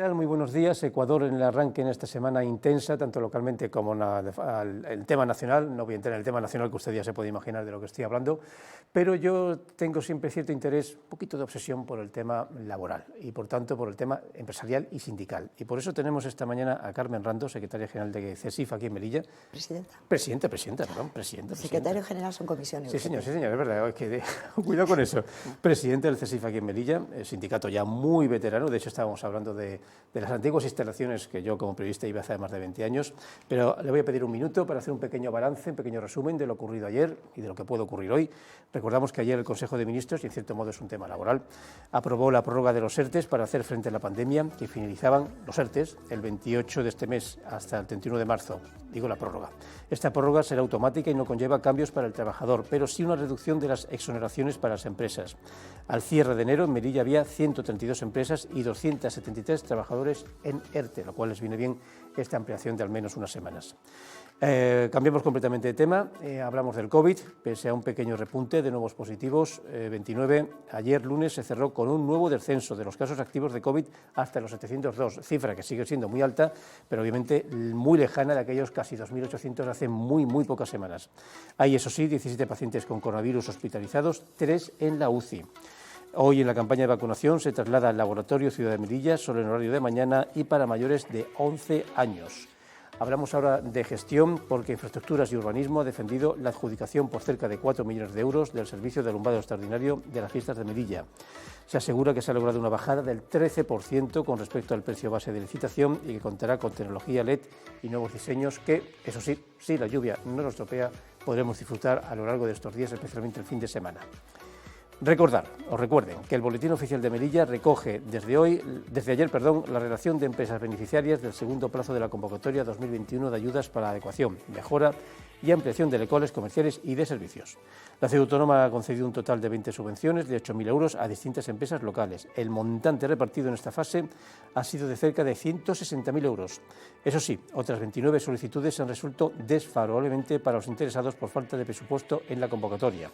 tal? Muy buenos días. Ecuador en el arranque en esta semana intensa, tanto localmente como en el tema nacional. No voy a entrar en el tema nacional, que usted ya se puede imaginar de lo que estoy hablando, pero yo tengo siempre cierto interés, un poquito de obsesión por el tema laboral y, por tanto, por el tema empresarial y sindical. Y por eso tenemos esta mañana a Carmen Rando, secretaria general de CESIF aquí en Melilla. Presidenta. Presidenta. Secretario general son comisiones. Sí, señor, es verdad. Cuidado con eso. Presidente del CESIF aquí en Melilla, sindicato ya muy veterano. De hecho, estábamos hablando de las antiguas instalaciones que yo como periodista iba hace más de 20 años, pero le voy a pedir un minuto para hacer un pequeño balance, un pequeño resumen de lo ocurrido ayer y de lo que puede ocurrir hoy. Recordamos que ayer el Consejo de Ministros, y en cierto modo es un tema laboral, aprobó la prórroga de los ERTEs para hacer frente a la pandemia, que finalizaban los ERTEs el 28 de este mes hasta el 31 de marzo. Digo la prórroga. Esta prórroga será automática y no conlleva cambios para el trabajador, pero sí una reducción de las exoneraciones para las empresas. Al cierre de enero en Melilla había 132 empresas y 273 trabajadores en ERTE, lo cual les viene bien esta ampliación de al menos unas semanas. Cambiamos completamente de tema, hablamos del COVID, pese a un pequeño repunte de nuevos positivos, 29, ayer lunes se cerró con un nuevo descenso de los casos activos de COVID hasta los 702, cifra que sigue siendo muy alta, pero obviamente muy lejana de aquellos casi 2.800 hace muy pocas semanas. Hay, eso sí, 17 pacientes con coronavirus hospitalizados, 3 en la UCI. Hoy en la campaña de vacunación se traslada al laboratorio Ciudad de Melilla, solo en horario de mañana y para mayores de 11 años. Hablamos ahora de gestión porque Infraestructuras y Urbanismo ha defendido la adjudicación por cerca de 4 millones de euros del servicio de alumbrado extraordinario de las fiestas de Melilla. Se asegura que se ha logrado una bajada del 13% con respecto al precio base de licitación y que contará con tecnología LED y nuevos diseños que, eso sí, si la lluvia no nos estropea, podremos disfrutar a lo largo de estos días, especialmente el fin de semana. Recuerden que el Boletín Oficial de Melilla recoge desde ayer, la relación de empresas beneficiarias del segundo plazo de la convocatoria 2021 de ayudas para adecuación, mejora y ampliación de locales comerciales y de servicios. La ciudad autónoma ha concedido un total de 20 subvenciones de 8.000 euros a distintas empresas locales. El montante repartido en esta fase ha sido de cerca de 160.000 euros. Eso sí, otras 29 solicitudes han resuelto desfavorablemente para los interesados por falta de presupuesto en la convocatoria.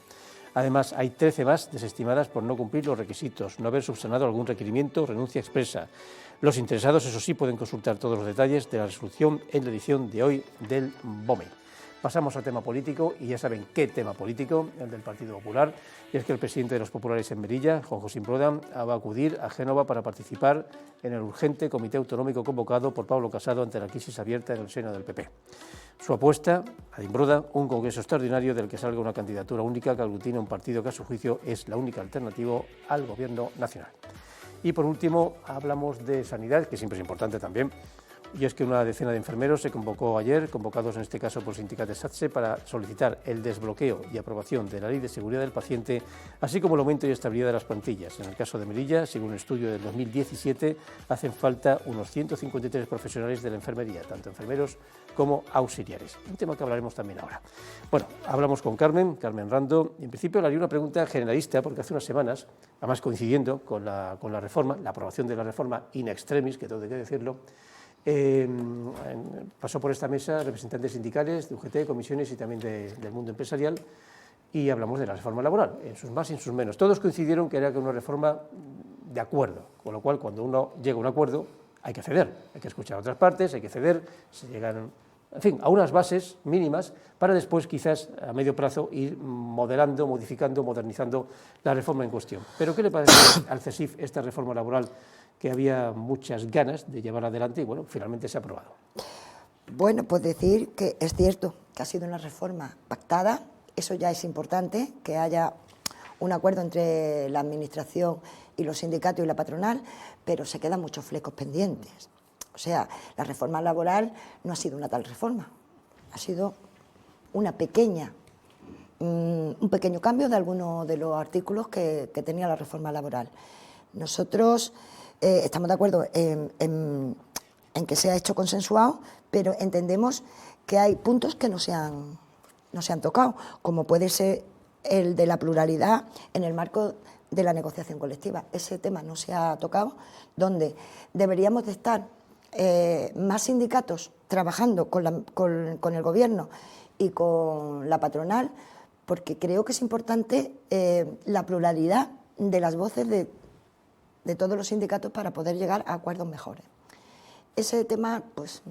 Además, hay 13 más desestimadas por no cumplir los requisitos, no haber subsanado algún requerimiento o renuncia expresa. Los interesados, eso sí, pueden consultar todos los detalles de la resolución en la edición de hoy del BOME. Pasamos al tema político, y ya saben qué tema político, el del Partido Popular, y es que el presidente de los populares en Melilla, Juan José Imbroda, va a acudir a Génova para participar en el urgente comité autonómico convocado por Pablo Casado ante la crisis abierta en el seno del PP. Su apuesta, a Imbroda, un congreso extraordinario del que salga una candidatura única que aglutina un partido que a su juicio es la única alternativa al gobierno nacional. Y por último, hablamos de sanidad, que siempre es importante también. Y es que una decena de enfermeros se convocó ayer, convocados en este caso por el sindicato SATSE, para solicitar el desbloqueo y aprobación de la Ley de Seguridad del Paciente, así como el aumento y estabilidad de las plantillas. En el caso de Melilla, según un estudio del 2017, hacen falta unos 153 profesionales de la enfermería, tanto enfermeros como auxiliares. Un tema que hablaremos también ahora. Bueno, hablamos con Carmen Rando, y en principio le haría una pregunta generalista, porque hace unas semanas, además coincidiendo con la reforma, la aprobación de la reforma in extremis, que todo hay que decirlo, pasó por esta mesa representantes sindicales de UGT, comisiones y también del mundo empresarial, y hablamos de la reforma laboral, en sus más y en sus menos. Todos coincidieron que era una reforma de acuerdo, con lo cual cuando uno llega a un acuerdo hay que ceder, hay que escuchar a otras partes, hay que ceder, se llegan, en fin, a unas bases mínimas para después quizás a medio plazo ir modelando, modificando, modernizando la reforma en cuestión. Pero ¿qué le parece al CESIF esta reforma laboral que había muchas ganas de llevar adelante y bueno, finalmente se ha aprobado? Bueno, pues decir que es cierto que ha sido una reforma pactada, eso ya es importante, que haya un acuerdo entre la Administración y los sindicatos y la patronal, pero se quedan muchos flecos pendientes. O sea, la reforma laboral no ha sido una tal reforma, ha sido un pequeño cambio de algunos de los artículos que tenía la reforma laboral. Nosotros estamos de acuerdo en que se ha hecho consensuado, pero entendemos que hay puntos que no se han tocado, como puede ser el de la pluralidad en el marco de la negociación colectiva. Ese tema no se ha tocado, donde deberíamos de estar más sindicatos trabajando con el Gobierno y con la patronal, porque creo que es importante la pluralidad de las voces de todos los sindicatos para poder llegar a acuerdos mejores. ese tema, pues,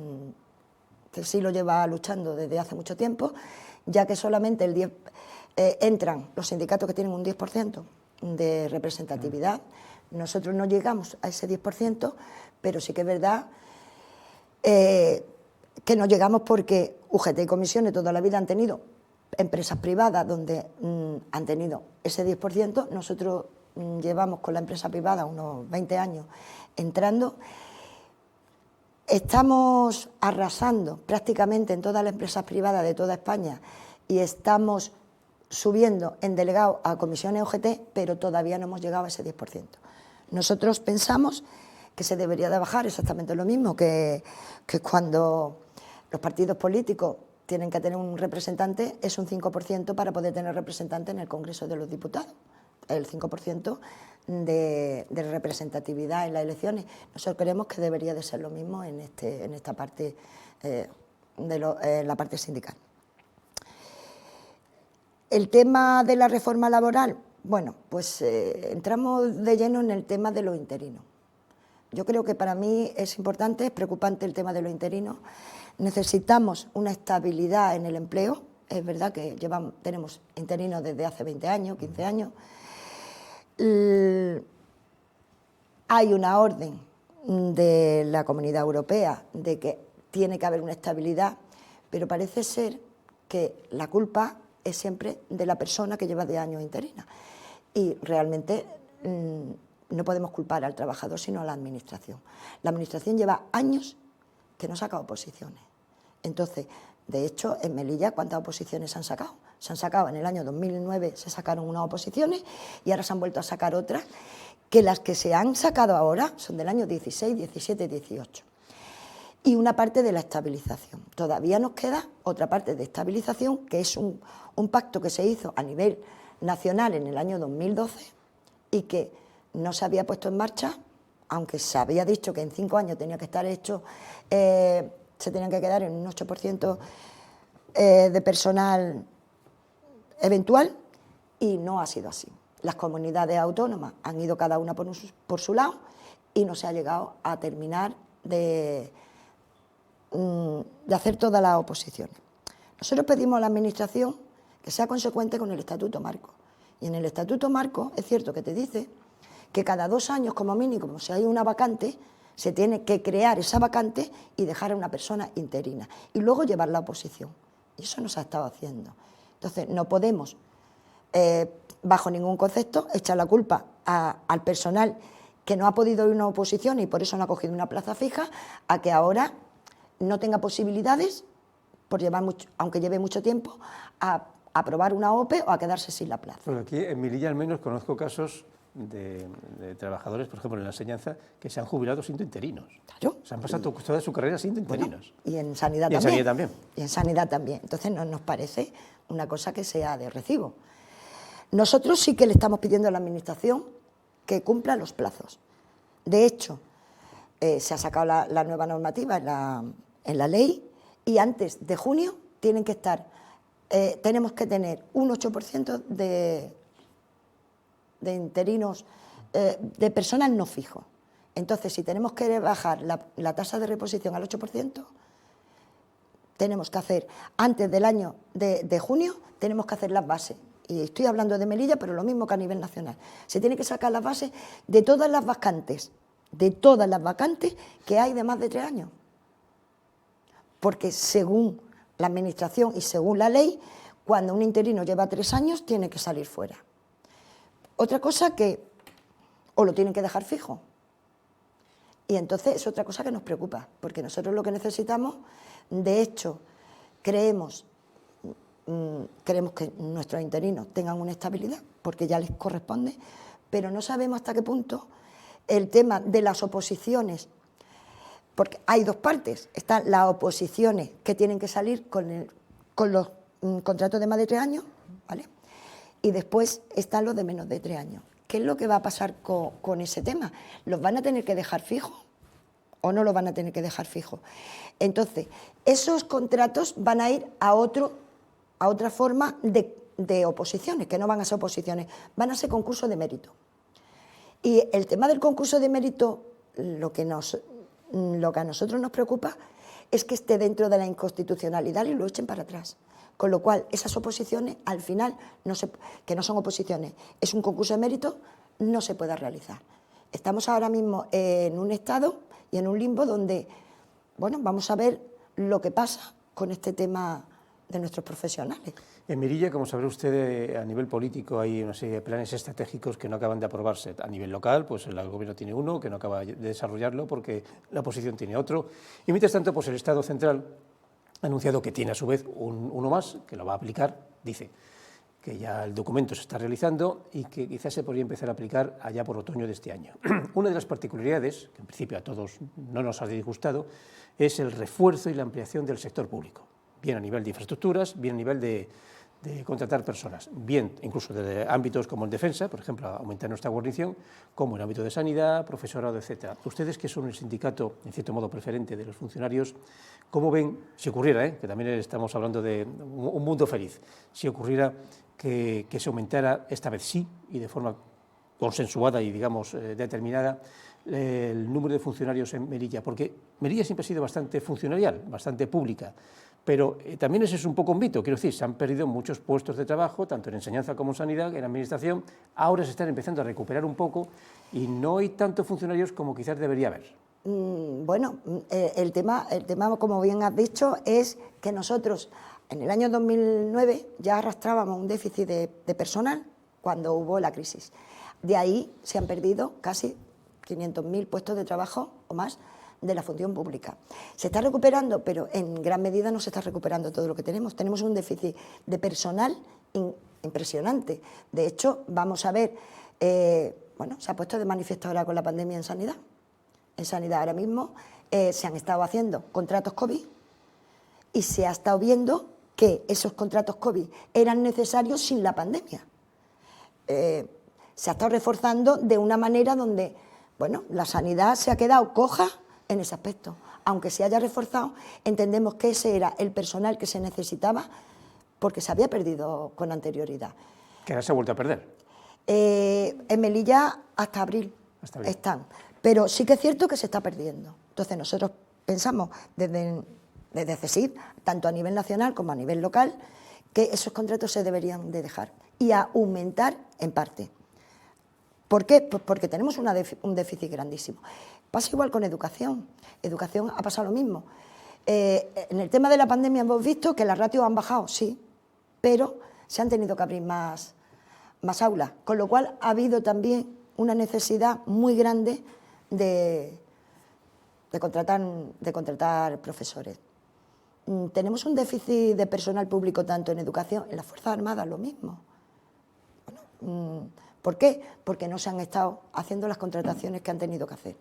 que sí lo lleva luchando desde hace mucho tiempo, ya que solamente entran los sindicatos que tienen un 10% de representatividad. Nosotros no llegamos a ese 10%, pero sí que es verdad que no llegamos porque UGT y comisiones toda la vida han tenido empresas privadas donde han tenido ese 10%. Nosotros llevamos con la empresa privada unos 20 años entrando. Estamos arrasando prácticamente en todas las empresas privadas de toda España y estamos subiendo en delegados a comisiones UGT, pero todavía no hemos llegado a ese 10%. Nosotros pensamos que se debería de bajar exactamente lo mismo que cuando los partidos políticos tienen que tener un representante, es un 5% para poder tener representante en el Congreso de los Diputados, el 5% de representatividad en las elecciones. Nosotros creemos que debería de ser lo mismo en esta parte, la parte sindical. El tema de la reforma laboral, bueno, pues entramos de lleno en el tema de los interinos. Yo creo que para mí es importante, es preocupante el tema de los interinos. Necesitamos una estabilidad en el empleo. Es verdad que tenemos interinos desde hace 20 años, 15 años. Hay una orden de la Comunidad Europea de que tiene que haber una estabilidad, pero parece ser que la culpa es siempre de la persona que lleva de años interina. Y realmente no podemos culpar al trabajador, sino a la Administración. La Administración lleva años que no saca oposiciones. Entonces, de hecho, en Melilla, ¿cuántas oposiciones se han sacado? Se han sacado en el año 2009, se sacaron unas oposiciones y ahora se han vuelto a sacar otras, que las que se han sacado ahora son del año 16, 17, 18. Y una parte de la estabilización. Todavía nos queda otra parte de estabilización, que es un pacto que se hizo a nivel nacional en el año 2012 y que no se había puesto en marcha, aunque se había dicho que en 5 años tenía que estar hecho, se tenían que quedar en un 8% de personal eventual, y no ha sido así. Las comunidades autónomas han ido cada una por su lado y no se ha llegado a terminar de hacer todas las oposiciones. Nosotros pedimos a la Administración que sea consecuente con el Estatuto Marco. Y en el Estatuto Marco es cierto que te dice que cada 2 años, como mínimo, si hay una vacante, se tiene que crear esa vacante y dejar a una persona interina. Y luego llevar la oposición. Y eso no se ha estado haciendo. Entonces, no podemos, bajo ningún concepto, echar la culpa al personal que no ha podido ir a una oposición y por eso no ha cogido una plaza fija, a que ahora no tenga posibilidades, por llevar aunque lleve mucho tiempo, a aprobar una OPE o a quedarse sin la plaza. Bueno, aquí en Melilla al menos conozco casos de trabajadores, por ejemplo, en la enseñanza, que se han jubilado siendo interinos. Claro. Se han pasado toda su carrera siendo interinos. Bueno, y en sanidad también. Sanidad también. Y en sanidad también. Entonces no nos parece una cosa que sea de recibo. Nosotros sí que le estamos pidiendo a la Administración que cumpla los plazos. De hecho, se ha sacado la nueva normativa en la ley y antes de junio tienen que estar, tenemos que tener un 8% de interinos, de personal no fijo. Entonces, si tenemos que bajar la tasa de reposición al 8%, tenemos que hacer, antes del año de junio, tenemos que hacer las bases. Y estoy hablando de Melilla, pero lo mismo que a nivel nacional. Se tiene que sacar las bases de todas las vacantes que hay de más de 3 años. Porque según la Administración y según la ley, cuando un interino lleva 3 años, tiene que salir fuera. Otra cosa que o lo tienen que dejar fijo. Y entonces es otra cosa que nos preocupa, porque nosotros lo que necesitamos, de hecho, creemos que nuestros interinos tengan una estabilidad, porque ya les corresponde, pero no sabemos hasta qué punto el tema de las oposiciones, porque hay 2 partes, están las oposiciones que tienen que salir con los contratos de más de 3 años, ¿vale? Y después están los de menos de 3 años. ¿Qué es lo que va a pasar con ese tema? ¿Los van a tener que dejar fijos o no los van a tener que dejar fijos? Entonces, esos contratos van a ir a otra forma de oposiciones, que no van a ser oposiciones, van a ser concursos de mérito. Y el tema del concurso de mérito, lo que nos Lo que a nosotros nos preocupa es que esté dentro de la inconstitucionalidad y lo echen para atrás. Con lo cual, esas oposiciones, al final, que no son oposiciones, es un concurso de mérito, no se pueda realizar. Estamos ahora mismo en un estado y en un limbo donde, bueno, vamos a ver lo que pasa con este tema de nuestros profesionales. En Melilla, como sabrá usted, a nivel político hay una serie de planes estratégicos que no acaban de aprobarse. A nivel local, pues el gobierno tiene uno que no acaba de desarrollarlo porque la oposición tiene otro. Y mientras tanto, pues el Estado central ha anunciado que tiene a su vez uno más, que lo va a aplicar, dice que ya el documento se está realizando y que quizás se podría empezar a aplicar allá por otoño de este año. Una de las particularidades, que en principio a todos no nos ha disgustado, es el refuerzo y la ampliación del sector público, bien a nivel de infraestructuras, bien a nivel de contratar personas, bien incluso de ámbitos como en defensa, por ejemplo, aumentar nuestra guarnición, como en ámbito de sanidad, profesorado, etcétera. Ustedes, que son el sindicato, en cierto modo, preferente de los funcionarios, ¿cómo ven, si ocurriera, que también estamos hablando de un mundo feliz, si ocurriera que se aumentara, esta vez sí, y de forma consensuada y, digamos, determinada, el número de funcionarios en Melilla? Porque Melilla siempre ha sido bastante funcionarial, bastante pública, pero también ese es un poco un mito, quiero decir, se han perdido muchos puestos de trabajo, tanto en enseñanza como en sanidad, en administración, ahora se están empezando a recuperar un poco y no hay tantos funcionarios como quizás debería haber. Bueno, el tema, como bien has dicho, es que nosotros en el año 2009 ya arrastrábamos un déficit de personal cuando hubo la crisis. De ahí se han perdido casi 500.000 puestos de trabajo o más de la función pública. Se está recuperando, pero en gran medida no se está recuperando todo lo que tenemos. Tenemos un déficit de personal impresionante. De hecho, vamos a ver, bueno, se ha puesto de manifiesto ahora con la pandemia en sanidad. En sanidad ahora mismo se han estado haciendo contratos COVID y se ha estado viendo que esos contratos COVID eran necesarios sin la pandemia. Se ha estado reforzando de una manera donde, bueno, la sanidad se ha quedado coja en ese aspecto. Aunque se haya reforzado, entendemos que ese era el personal que se necesitaba porque se había perdido con anterioridad. Que ahora se ha vuelto a perder. En Melilla hasta abril están, pero sí que es cierto que se está perdiendo. Entonces nosotros pensamos desde CSIC, tanto a nivel nacional como a nivel local, que esos contratos se deberían de dejar y aumentar en parte. ¿Por qué? Pues porque tenemos un déficit grandísimo. Pasa igual con educación. Educación ha pasado lo mismo. En el tema de la pandemia hemos visto que las ratios han bajado, sí, pero se han tenido que abrir más aulas, con lo cual ha habido también una necesidad muy grande de contratar profesores. Tenemos un déficit de personal público tanto en educación, en las Fuerzas Armadas lo mismo. Bueno, ¿por qué? Porque no se han estado haciendo las contrataciones que han tenido que hacer.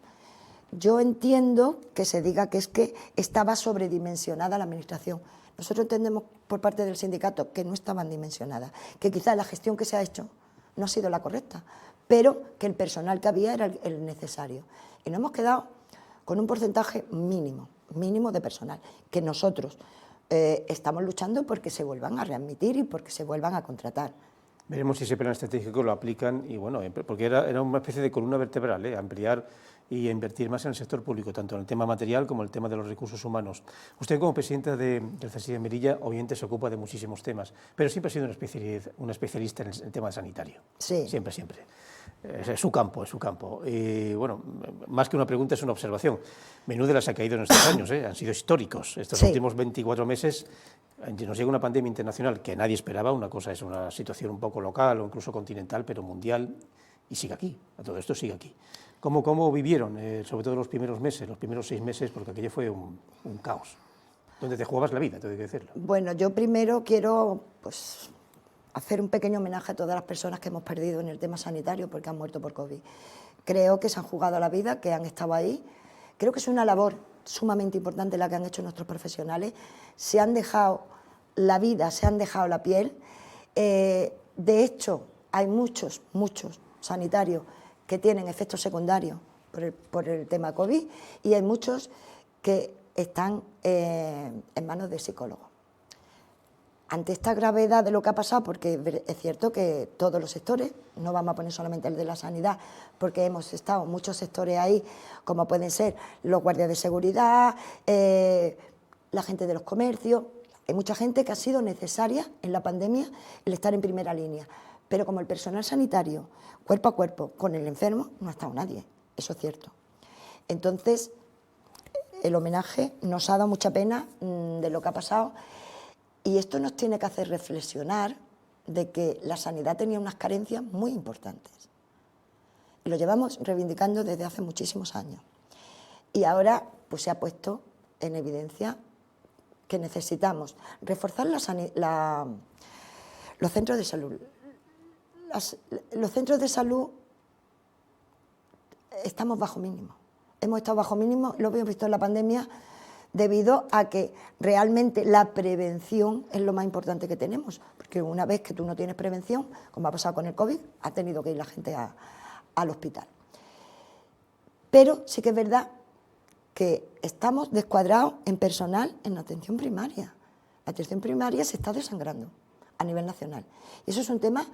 Yo entiendo que se diga que es que estaba sobredimensionada la administración. Nosotros entendemos por parte del sindicato que no estaban dimensionadas, que quizás la gestión que se ha hecho no ha sido la correcta, pero que el personal que había era el necesario. Y nos hemos quedado con un porcentaje mínimo de personal, que nosotros estamos luchando porque se vuelvan a readmitir y porque se vuelvan a contratar. Veremos si ese plan estratégico lo aplican y bueno, porque era una especie de columna vertebral, ampliar y invertir más en el sector público, tanto en el tema material como en el tema de los recursos humanos. Usted, como presidenta del CSIC de Melilla, obviamente se ocupa de muchísimos temas, pero siempre ha sido una especialista en el tema sanitario. Sí. Siempre. Es su campo, Y bueno, más que una pregunta es una observación. Menudo se ha caído en estos años, han sido históricos. Estos últimos 24 meses nos llega una pandemia internacional que nadie esperaba. Una cosa es una situación un poco local o incluso continental, pero mundial, y sigue aquí, a todo esto sigue aquí. ¿Cómo vivieron, sobre todo los primeros 6 meses, porque aquello fue un caos, donde te jugabas la vida, tengo que decirlo? Bueno, yo primero quiero hacer un pequeño homenaje a todas las personas que hemos perdido en el tema sanitario porque han muerto por COVID. Creo que se han jugado la vida, que han estado ahí. Creo que es una labor sumamente importante la que han hecho nuestros profesionales. Se han dejado la vida, se han dejado la piel. De hecho, hay muchos sanitarios que tienen efectos secundarios por el tema COVID y hay muchos que están en manos de psicólogos. ante esta gravedad de lo que ha pasado, porque es cierto que todos los sectores, no vamos a poner solamente el de la sanidad, porque hemos estado muchos sectores ahí, como pueden ser los guardias de seguridad, la gente de los comercios, hay mucha gente que ha sido necesaria en la pandemia el estar en primera línea, pero como el personal sanitario, cuerpo a cuerpo, con el enfermo, no ha estado nadie, eso es cierto. Entonces, el homenaje nos ha dado mucha pena de lo que ha pasado. Y esto nos tiene que hacer reflexionar de que la sanidad tenía unas carencias muy importantes. Y lo llevamos reivindicando desde hace muchísimos años. Y ahora pues, se ha puesto en evidencia que necesitamos reforzar los centros de salud. Los centros de salud estamos bajo mínimo. Hemos estado bajo mínimo, lo hemos visto en la pandemia, debido a que realmente la prevención es lo más importante que tenemos, porque una vez que tú no tienes prevención, como ha pasado con el COVID, ha tenido que ir la gente al hospital. Pero sí que es verdad que estamos descuadrados en personal en la atención primaria. La atención primaria se está desangrando a nivel nacional. Y eso es un tema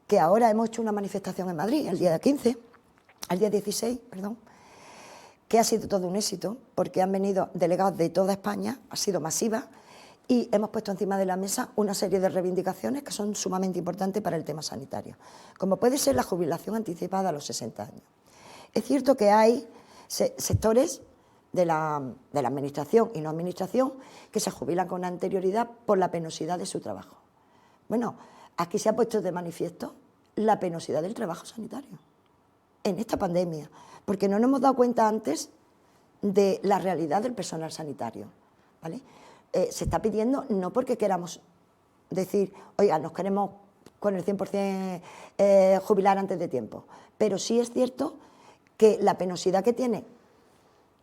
que ahora hemos hecho una manifestación en Madrid, el día 16, que ha sido todo un éxito, porque han venido delegados de toda España, ha sido masiva, y hemos puesto encima de la mesa una serie de reivindicaciones que son sumamente importantes para el tema sanitario, como puede ser la jubilación anticipada a los 60 años. Es cierto que hay sectores de la administración y no administración que se jubilan con anterioridad por la penosidad de su trabajo. Bueno, aquí se ha puesto de manifiesto la penosidad del trabajo sanitario en esta pandemia, porque no nos hemos dado cuenta antes de la realidad del personal sanitario, ¿vale? Se está pidiendo, no porque queramos decir, oiga, nos queremos con el 100% jubilar antes de tiempo, pero sí es cierto que la penosidad que tiene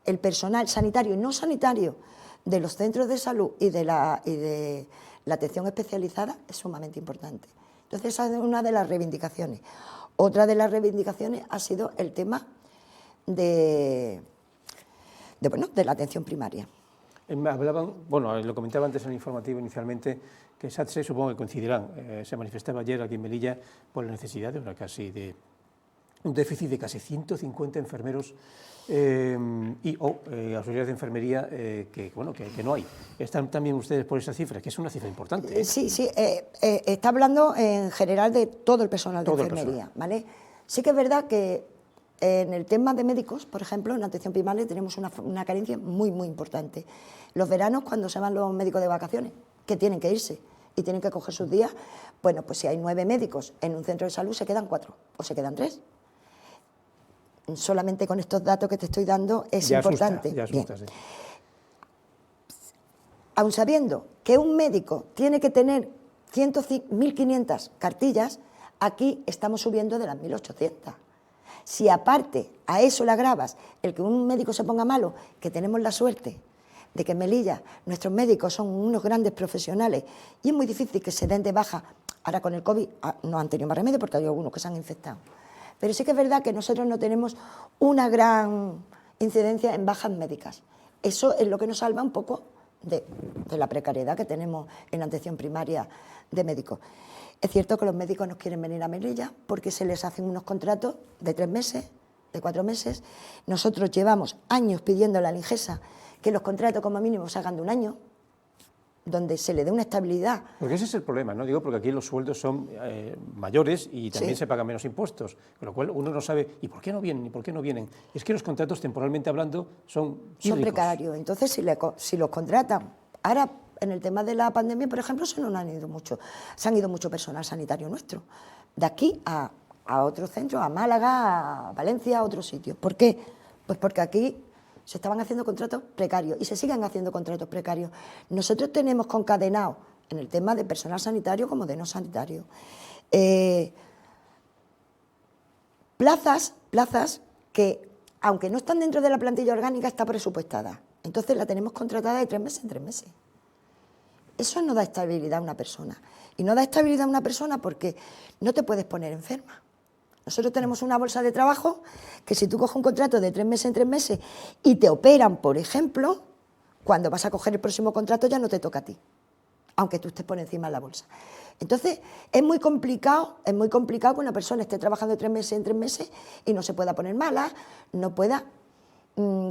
el personal sanitario y no sanitario de los centros de salud y de la atención especializada es sumamente importante. Entonces, esa es una de las reivindicaciones. Otra de las reivindicaciones ha sido el tema de la atención primaria. Hablaban, bueno, lo comentaba antes en el informativo inicialmente, que SATSE supongo que coincidirán. Se manifestaba ayer aquí en Melilla por la necesidad de un déficit de casi 150 enfermeros y auxiliares de enfermería que no hay. ¿Están también ustedes por esa cifra? Que es una cifra importante. Sí, está hablando en general de todo el personal de enfermería, ¿vale? Sí que es verdad que en el tema de médicos, por ejemplo, en atención primaria tenemos una carencia muy, muy importante. Los veranos, cuando se van los médicos de vacaciones, que tienen que irse y tienen que coger sus días, bueno, pues si hay 9 médicos en un centro de salud, se quedan 4 o se quedan 3. Solamente con estos datos que te estoy dando es importante. Ya asusta, sí. Aun sabiendo que un médico tiene que tener 1.500 cartillas, aquí estamos subiendo de las 1.800. Si aparte a eso le agravas el que un médico se ponga malo, que tenemos la suerte de que en Melilla nuestros médicos son unos grandes profesionales y es muy difícil que se den de baja, ahora con el COVID no han tenido más remedio porque hay algunos que se han infectado. Pero sí que es verdad que nosotros no tenemos una gran incidencia en bajas médicas. Eso es lo que nos salva un poco de la precariedad que tenemos en la atención primaria de médicos. Es cierto que los médicos no quieren venir a Melilla porque se les hacen unos contratos de 3 meses, de 4 meses. Nosotros llevamos años pidiéndole a la INGESA que los contratos como mínimo se hagan de 1 año, donde se le dé una estabilidad. Porque ese es el problema, ¿no? Digo, porque aquí los sueldos son mayores y también se pagan menos impuestos, con lo cual uno no sabe, ¿y por qué no vienen? ¿Y por qué no vienen? Es que los contratos, temporalmente hablando, son precarios. Entonces, si los contratan, ahora en el tema de la pandemia, por ejemplo, se han ido mucho personal sanitario nuestro, de aquí a otros centros, a Málaga, a Valencia, a otros sitios. ¿Por qué? Pues porque aquí se estaban haciendo contratos precarios y se siguen haciendo contratos precarios. Nosotros tenemos concadenado en el tema de personal sanitario como de no sanitario. Plazas que, aunque no están dentro de la plantilla orgánica, está presupuestada. Entonces la tenemos contratada de 3 meses en 3 meses. Eso no da estabilidad a una persona. Y no da estabilidad a una persona porque no te puedes poner enferma. Nosotros tenemos una bolsa de trabajo que si tú coges un contrato de 3 meses en 3 meses y te operan, por ejemplo, cuando vas a coger el próximo contrato ya no te toca a ti. aunque tú estés por encima de la bolsa. Entonces, es muy complicado que una persona esté trabajando 3 meses en 3 meses y no se pueda poner mala, no pueda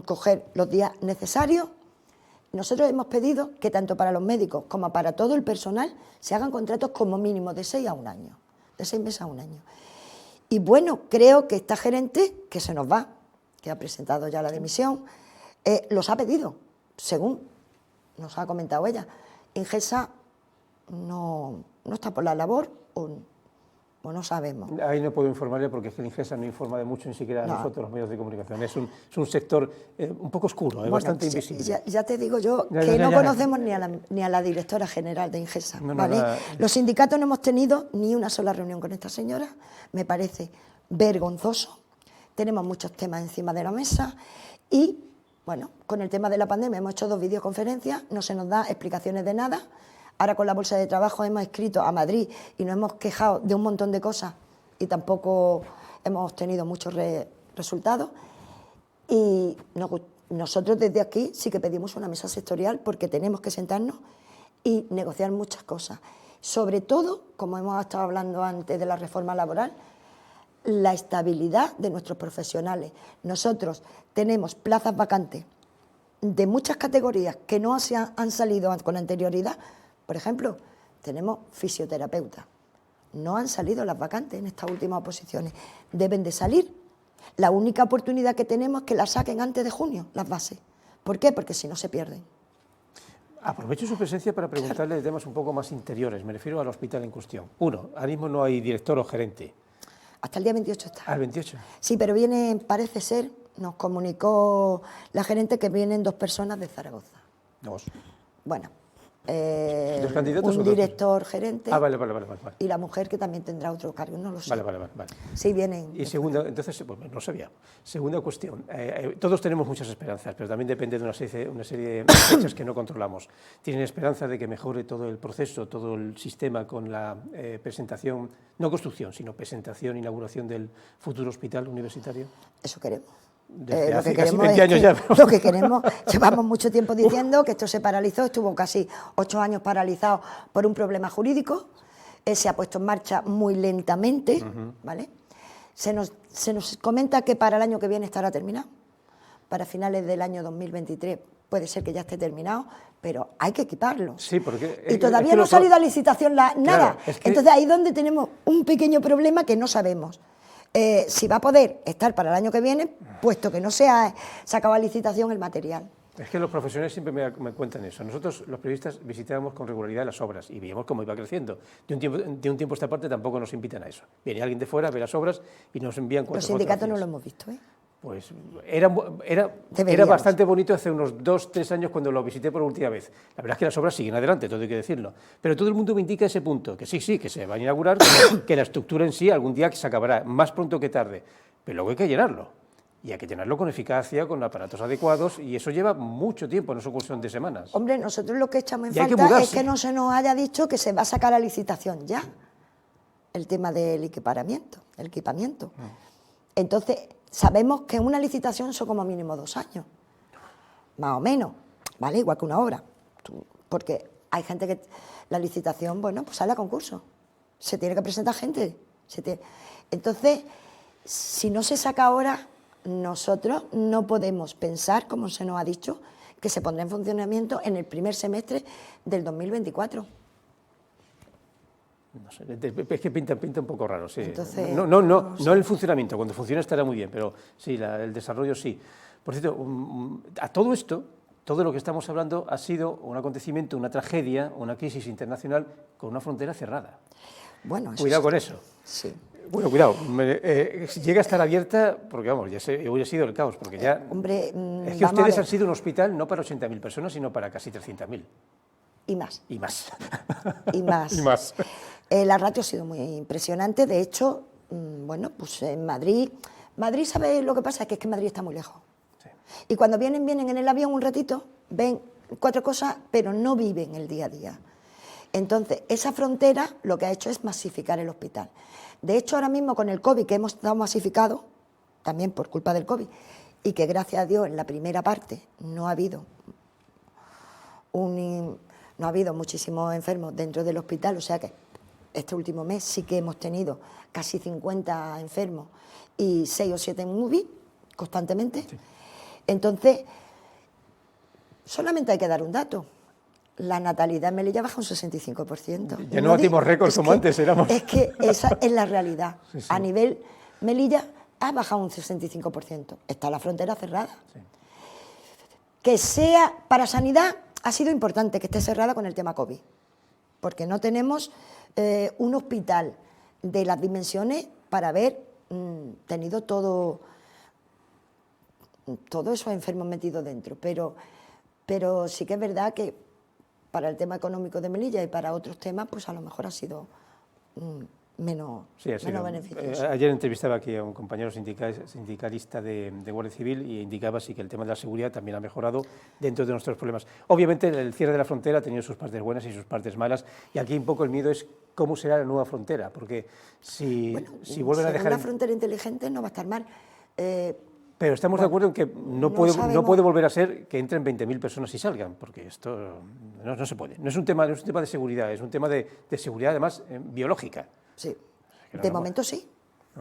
coger los días necesarios. Nosotros hemos pedido que tanto para los médicos como para todo el personal se hagan contratos como mínimo de 6 a 1 año, de 6 meses a 1 año. Y bueno, creo que esta gerente, que se nos va, que ha presentado ya la dimisión, los ha pedido, según nos ha comentado ella. Ingesa no está por la labor o no sabemos. Ahí no puedo informarle porque es que el Ingesa no informa de mucho, ni siquiera a nosotros, los medios de comunicación. Es un sector un poco oscuro, bueno, bastante invisible. Ya te digo yo que no conocemos ni a la directora general de Ingesa. ¿Vale? Los sindicatos no hemos tenido ni una sola reunión con esta señora, me parece vergonzoso. Tenemos muchos temas encima de la mesa y, bueno, con el tema de la pandemia hemos hecho 2 videoconferencias, no se nos da explicaciones de nada. Ahora con la bolsa de trabajo hemos escrito a Madrid y nos hemos quejado de un montón de cosas y tampoco hemos tenido muchos resultados. Y nosotros desde aquí sí que pedimos una mesa sectorial porque tenemos que sentarnos y negociar muchas cosas. Sobre todo, como hemos estado hablando antes de la reforma laboral, la estabilidad de nuestros profesionales. Nosotros tenemos plazas vacantes de muchas categorías que no han salido con anterioridad. Por ejemplo, tenemos fisioterapeutas. No han salido las vacantes en estas últimas oposiciones. Deben de salir. La única oportunidad que tenemos es que las saquen antes de junio, las bases. ¿Por qué? Porque si no se pierden. Aprovecho su presencia para preguntarle de temas un poco más interiores. Me refiero al hospital en cuestión. Uno, ahora mismo no hay director o gerente. Hasta el día 28 está. ¿Al 28? Sí, pero viene, parece ser, nos comunicó la gerente que vienen 2 personas de Zaragoza. 2. Bueno. ¿Los candidatos un director gerente vale. y la mujer que también tendrá otro cargo, no lo sé. Vale. Sí, vienen. Y segunda, entonces, pues, no sabía. Segunda cuestión, todos tenemos muchas esperanzas, pero también depende de una serie de fechas que no controlamos. ¿Tienen esperanza de que mejore todo el proceso, todo el sistema con la presentación, no construcción, sino presentación, inauguración del futuro hospital universitario? Eso queremos. Lo que queremos 20 años ya. Lo que queremos, llevamos mucho tiempo diciendo que esto se paralizó, estuvo casi 8 años paralizado por un problema jurídico, se ha puesto en marcha muy lentamente, ¿vale? Se nos comenta que para el año que viene estará terminado, para finales del año 2023 puede ser que ya esté terminado, pero hay que equiparlo. Sí, porque... Y todavía no ha salido a licitación nada. Claro, Entonces ahí es donde tenemos un pequeño problema que no sabemos. Si va a poder estar para el año que viene, puesto que no se ha sacado a licitación el material. Es que los profesionales siempre me cuentan eso. Nosotros, los periodistas, visitábamos con regularidad las obras y veíamos cómo iba creciendo. De un tiempo a esta parte tampoco nos invitan a eso. Viene alguien de fuera, ve las obras y nos envían 4 Los sindicatos no lo hemos visto, ¿eh? Pues era bastante bonito hace unos 2-3 años cuando lo visité por última vez. La verdad es que las obras siguen adelante, todo hay que decirlo. Pero todo el mundo me indica ese punto, que sí, que se va a inaugurar, que la estructura en sí algún día se acabará, más pronto que tarde. Pero luego hay que llenarlo. Y hay que llenarlo con eficacia, con aparatos adecuados, y eso lleva mucho tiempo, no es cuestión de semanas. Hombre, nosotros lo que echamos en falta es que no se nos haya dicho que se va a sacar a licitación ya el tema del equipamiento. Entonces, sabemos que una licitación son como mínimo 2 años, más o menos, ¿vale? Igual que una obra, porque hay gente que la licitación, bueno, pues sale a concurso, se tiene que presentar gente. Entonces, si no se saca ahora, nosotros no podemos pensar, como se nos ha dicho, que se pondrá en funcionamiento en el primer semestre del 2024. No sé, es que pinta un poco raro, sí. Entonces, no el funcionamiento, cuando funcione estará muy bien, pero sí, el desarrollo sí. Por cierto, a todo esto, todo lo que estamos hablando ha sido un acontecimiento, una tragedia, una crisis internacional con una frontera cerrada. Bueno, cuidado con eso. Sí. Bueno, cuidado, llega a estar abierta, porque vamos, ya hubiera sido el caos, porque ya... Hombre, es que ustedes han sido un hospital no para 80.000 personas, sino para casi 300.000. Y más. Y más. Y más. Y más. La ratio ha sido muy impresionante. De hecho, bueno, pues en Madrid, ¿sabe lo que pasa? Es que Madrid está muy lejos. Sí. Y cuando vienen en el avión un ratito, ven 4 cosas, pero no viven el día a día. Entonces, esa frontera lo que ha hecho es masificar el hospital. De hecho, ahora mismo con el COVID, que hemos estado masificados, también por culpa del COVID, y que gracias a Dios en la primera parte no ha habido no ha habido muchísimos enfermos dentro del hospital, o sea que este último mes sí que hemos tenido casi 50 enfermos y 6 o 7 en UBI constantemente. Sí. Entonces, solamente hay que dar un dato. La natalidad en Melilla baja un 65%. Ya no batimos récords como antes éramos. Es que esa es la realidad. Sí, sí. A nivel Melilla ha bajado un 65%. Está la frontera cerrada. Sí. Que sea para sanidad, ha sido importante que esté cerrada con el tema COVID, porque no tenemos un hospital de las dimensiones para haber tenido todos esos enfermos metidos dentro. Pero sí que es verdad que para el tema económico de Melilla y para otros temas, pues a lo mejor ha sido menos beneficioso. Ayer entrevistaba aquí a un compañero sindicalista de Guardia Civil y indicaba sí que el tema de la seguridad también ha mejorado dentro de nuestros problemas. Obviamente el cierre de la frontera ha tenido sus partes buenas y sus partes malas, y aquí un poco el miedo es cómo será la nueva frontera, porque si vuelven a dejar... una frontera inteligente no va a estar mal. Pero estamos de acuerdo en que no puede volver a ser que entren 20.000 personas y salgan, porque esto no se puede. No es un tema de seguridad, es un tema de seguridad además biológica. Sí, de momento sí,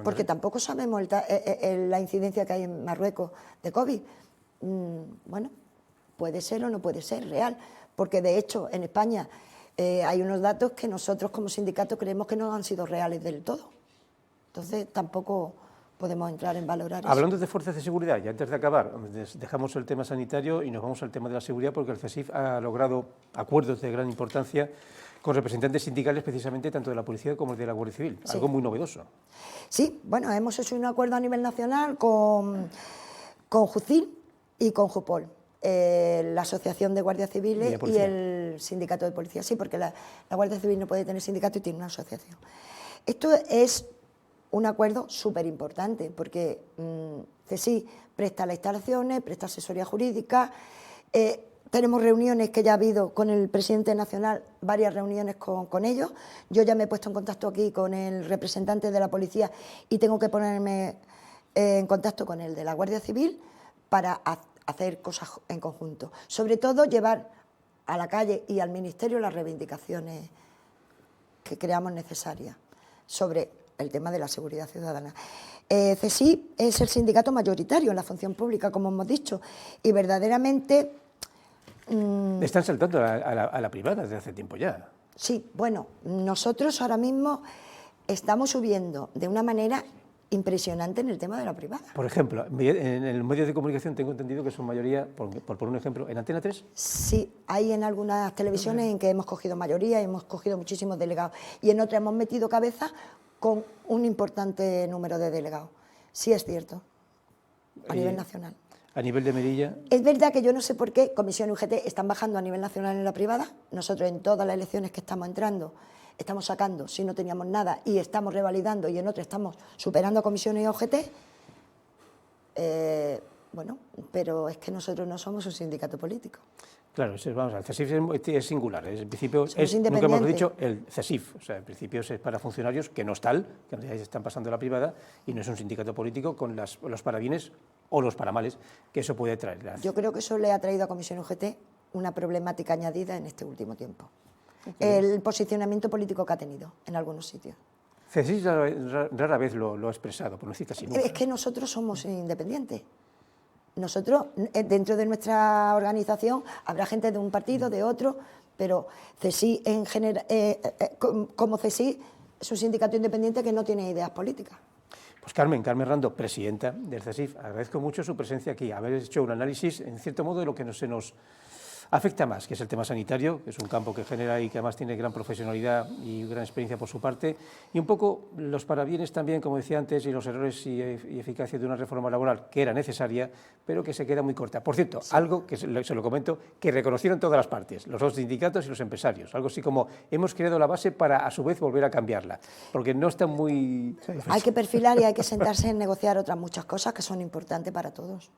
porque tampoco sabemos la incidencia que hay en Marruecos de COVID. Bueno, puede ser o no puede ser real, porque de hecho en España hay unos datos que nosotros como sindicato creemos que no han sido reales del todo. Entonces tampoco podemos entrar en valorar eso. Hablando de fuerzas de seguridad, y antes de acabar, dejamos el tema sanitario y nos vamos al tema de la seguridad, porque el CESIF ha logrado acuerdos de gran importancia con representantes sindicales precisamente tanto de la Policía como de la Guardia Civil, sí. Algo muy novedoso. Sí, bueno, hemos hecho un acuerdo a nivel nacional con JUCIL y con JUPOL, la Asociación de Guardias Civiles y el Sindicato de Policía. Sí, porque la Guardia Civil no puede tener sindicato y tiene una asociación. Esto es un acuerdo súper importante porque CESIF presta las instalaciones, presta asesoría jurídica. Tenemos reuniones que ya ha habido con el presidente nacional, varias reuniones con ellos. Yo ya me he puesto en contacto aquí con el representante de la policía y tengo que ponerme en contacto con el de la Guardia Civil para hacer cosas en conjunto. Sobre todo llevar a la calle y al Ministerio las reivindicaciones que creamos necesarias sobre el tema de la seguridad ciudadana. CESIF es el sindicato mayoritario en la función pública, como hemos dicho, y verdaderamente... Están saltando a la privada desde hace tiempo ya. Sí, bueno, nosotros ahora mismo estamos subiendo de una manera impresionante en el tema de la privada. Por ejemplo, en el medio de comunicación tengo entendido que son mayoría, por un ejemplo, ¿en Antena 3? Sí, hay en algunas televisiones en que hemos cogido mayoría, hemos cogido muchísimos delegados, y en otras hemos metido cabeza con un importante número de delegados. Sí, es cierto, a nivel nacional. ¿A nivel de Melilla? Es verdad que yo no sé por qué Comisión y UGT están bajando a nivel nacional en la privada. Nosotros en todas las elecciones que estamos entrando estamos sacando, si no teníamos nada, y estamos revalidando, y en otras estamos superando a Comisión y UGT. Bueno, pero es que nosotros no somos un sindicato político. Claro, vamos, el CESIF es singular, en principio nunca hemos dicho el CESIF, o sea, en principio es para funcionarios, que no es tal, que en realidad se están pasando a la privada, y no es un sindicato político con los parabienes o los paramales que eso puede traer. Yo creo que eso le ha traído a Comisión UGT una problemática añadida en este último tiempo. El posicionamiento político que ha tenido en algunos sitios. CESIF rara vez lo ha expresado, por no decir casi nunca. Es que nosotros somos independientes. Nosotros, dentro de nuestra organización, habrá gente de un partido, de otro, pero CESIF, en general, como CESIF, es un sindicato independiente que no tiene ideas políticas. Pues Carmen Rando, presidenta del CESIF, agradezco mucho su presencia aquí, haber hecho un análisis, en cierto modo, de lo que se nos afecta más, que es el tema sanitario, que es un campo que genera y que además tiene gran profesionalidad y gran experiencia por su parte, y un poco los parabienes también, como decía antes, y los errores y eficacia de una reforma laboral que era necesaria, pero que se queda muy corta. Por cierto, sí. Algo que se lo comento, que reconocieron todas las partes, los dos sindicatos y los empresarios, algo así como hemos creado la base para a su vez volver a cambiarla, porque no está muy... Hay que perfilar y hay que sentarse en negociar otras muchas cosas que son importantes para todos.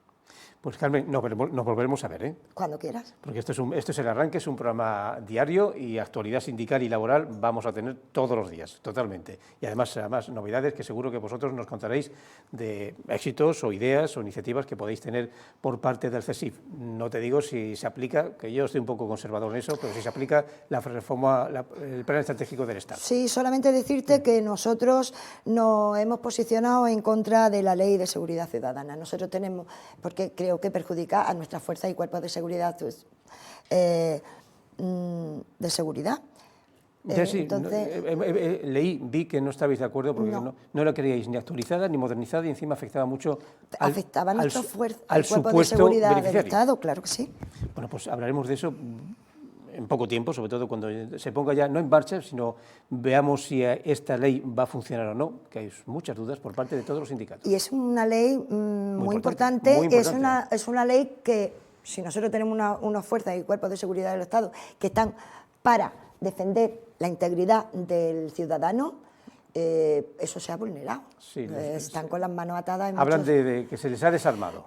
Pues Carmen, nos volveremos a ver, ¿eh? Cuando quieras. Porque esto es el arranque, es un programa diario y actualidad sindical y laboral vamos a tener todos los días, totalmente. Y además novedades que seguro que vosotros nos contaréis de éxitos o ideas o iniciativas que podéis tener por parte del CESIF. No te digo si se aplica, que yo estoy un poco conservador en eso, pero si se aplica la reforma, el plan estratégico del Estado. Sí, solamente decirte que nosotros nos hemos posicionado en contra de la Ley de Seguridad Ciudadana. Nosotros tenemos, porque creo que perjudica a nuestras fuerzas y cuerpos de seguridad, de seguridad. Sí, entonces, vi que no estabais de acuerdo porque no la queríais ni actualizada ni modernizada y encima afectaba mucho afectaba a nuestras fuerzas y cuerpos de supuesto seguridad del beneficiario. Estado, claro que sí. Bueno, pues hablaremos de eso en poco tiempo, sobre todo cuando se ponga ya, no en marcha, sino veamos si esta ley va a funcionar o no, que hay muchas dudas por parte de todos los sindicatos. Y es una ley muy importante. Es una ley que, si nosotros tenemos unas fuerzas y cuerpos de seguridad del Estado que están para defender la integridad del ciudadano, eso se ha vulnerado. Sí, están con las manos atadas. Hablan de que se les ha desarmado.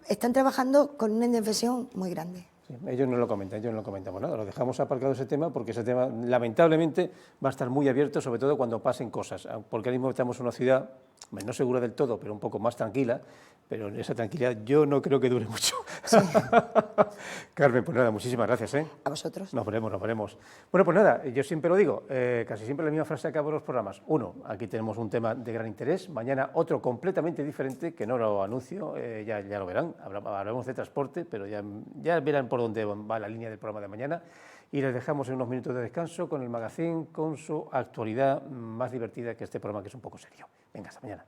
Están trabajando con una indefensión muy grande. Sí, ellos no lo comentan, Bueno, nada, lo dejamos aparcado ese tema porque ese tema lamentablemente va a estar muy abierto, sobre todo cuando pasen cosas, porque ahora mismo estamos en una ciudad, no segura del todo, pero un poco más tranquila, pero esa tranquilidad yo no creo que dure mucho. Sí. Carmen, pues nada, muchísimas gracias. A vosotros. Nos veremos. Bueno, pues nada, yo siempre lo digo, casi siempre la misma frase acabo los programas. Uno, aquí tenemos un tema de gran interés, mañana otro completamente diferente, que no lo anuncio, ya lo verán, hablaremos de transporte, pero ya verán por dónde va la línea del programa de mañana y les dejamos en unos minutos de descanso con el magazín, con su actualidad más divertida que este programa, que es un poco serio. Venga, hasta mañana.